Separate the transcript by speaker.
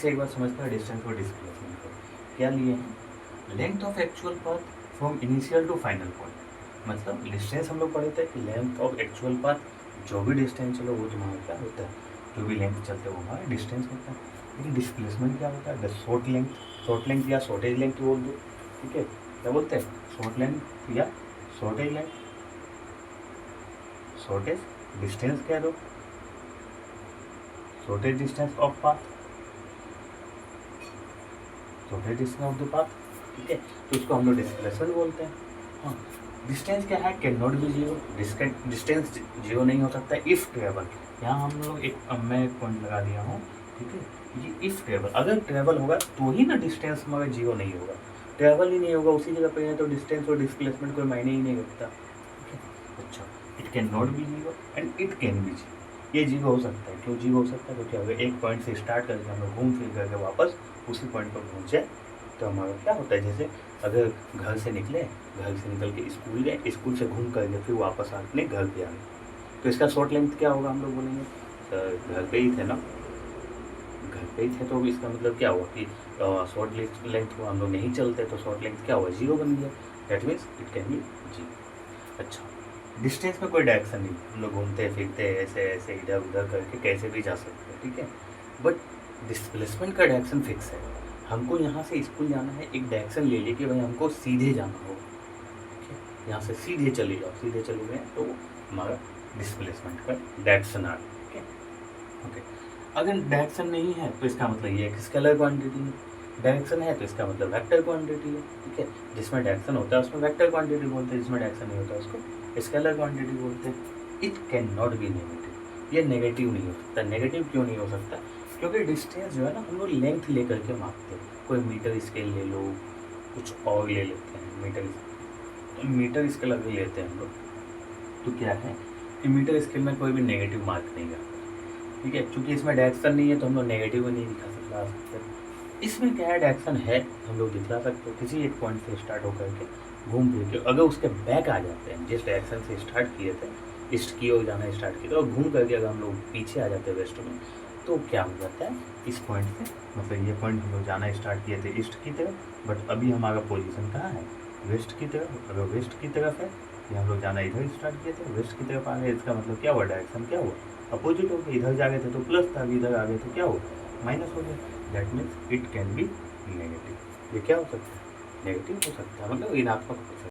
Speaker 1: एक बार समझते हैं डिस्टेंस और डिस्प्लेसमेंट को। क्या लिए हैं? Length of actual path from initial to final point. मतलब डिस्टेंस हम लोग पढ़े थे कि लेंथ ऑफ एक्चुअल पाथ, जो भी डिस्टेंस चलो वो तुम्हारा क्या होता है, जो भी लेंथ चलते हैं वो हमारा डिस्टेंस होता है। लेकिन डिस्प्लेसमेंट क्या होता है? द शॉर्ट लेंथ या शॉर्टेज लेंथ बोल दो, ठीक है। क्या बोलते हैं? शॉर्ट लेंथ या शॉर्टेज लेंथ, शॉर्टेज डिस्टेंस कह दो, shortage distance of path, shortage distance of the path, ठीक है। तो इसको हम लोग डिस्प्लेसमेंट बोलते हैं। हाँ, डिस्टेंस क्या है? Can not be zero. Distance zero नहीं हो सकता इफ ट्रेवल। यहाँ हम लोग मैं एक पॉइंट लगा दिया हूँ, ठीक है। ये इफ ट्रेवल, अगर ट्रेवल होगा तो ही ना डिस्टेंस मगर जीरो नहीं होगा। ट्रेवल ही नहीं होगा उसी जगह पे है तो डिस्टेंस और डिस्प्लेसमेंट कोई मायने ही नहीं रखता, ठीक है। अच्छा, it can not be zero and it can be zero. ये जीरो हो सकता है। क्यों जीरो हो सकता है? क्योंकि अगर एक पॉइंट से स्टार्ट करके हम लोग घूम फिर करके वापस उसी पॉइंट पर पहुँच जाए तो हमारा क्या होता है, जैसे अगर घर से निकले, घर से निकल के स्कूल गए, स्कूल से घूम करके फिर वापस अपने घर पे आ गए, तो इसका शॉर्ट लेंथ क्या होगा? हम लोग बोलेंगे घर पे ही थे ना, घर पे ही थे, तो इसका मतलब क्या हुआ कि शॉर्ट लेंथ को हम लोग नहीं चलते तो शॉर्ट लेंथ क्या हुआ? जीरो बन गया। That means it can be zero. अच्छा, डिस्टेंस में कोई डायरेक्शन नहीं, हम लोग घूमते फिरते ऐसे ऐसे इधर उधर करके कैसे भी जा सकते हैं, ठीक है। बट डिस्प्लेसमेंट का डायरेक्शन फिक्स है। हमको यहाँ से स्कूल जाना है, एक डायरेक्शन ले ली कि भाई हमको सीधे जाना हो, ठीक है। यहाँ से सीधे चले जाओ, सीधे चले गए तो हमारा डिस्प्लेसमेंट का डायरेक्शन आ गया, ठीक है। ओके, अगर डायरेक्शन नहीं है तो इसका मतलब ये एक स्केलर क्वांटिटी है, डायरेक्शन है तो इसका मतलब वेक्टर क्वांटिटी है, ठीक है। जिसमें डायरेक्शन होता है उसमें वेक्टर क्वांटिटी बोलते हैं, जिसमें डायरेक्शन नहीं होता उसको स्केलर क्वांटिटी बोलते हैं। It can not be negative, ये नेगेटिव नहीं हो सकता। नेगेटिव क्यों नहीं हो सकता? क्योंकि डिस्टेंस जो है ना हम लोग लेंथ लेकर के मापते हैं। कोई मीटर स्केल ले लो, कुछ और ले लेते हैं, मीटर स्केल अगर लेते हैं हम लोग तो क्या है कि मीटर स्केल में कोई भी नेगेटिव मार्क नहीं आता, ठीक है। क्योंकि इसमें डायरेक्शन नहीं है तो हम लोग नेगेटिव नहीं दिखा सकते। इसमें क्या है, डायरेक्शन है, हम लोग दिखला सकते हैं। किसी एक पॉइंट से स्टार्ट होकर के घूम फिर के अगर उसके बैक आ जाते हैं, जिस डायरेक्शन से स्टार्ट किए थे, ईस्ट की ओर जाना स्टार्ट किया और घूम करके अगर हम लोग पीछे आ जाते हैं वेस्ट में, तो क्या हो जाता है इस पॉइंट से, मतलब ये पॉइंट हम लोग जाना स्टार्ट किए थे ईस्ट की तरफ, बट अभी हमारा पोजीशन कहाँ है? वेस्ट की तरफ। अगर वेस्ट की तरफ है, ये हम लोग जाना इधर स्टार्ट किए थे, वेस्ट की तरफ आ गए, इसका मतलब क्या हुआ? डायरेक्शन क्या हुआ? अपोजिट हो गया। इधर जा गए थे तो प्लस था, अभी इधर आ गए तो क्या हुआ? माइनस हो गया। That means it can be negative. ये क्या हो सकता है? नेगेटिव हो सकता है, मतलब ऋणात्मक हो सकता है।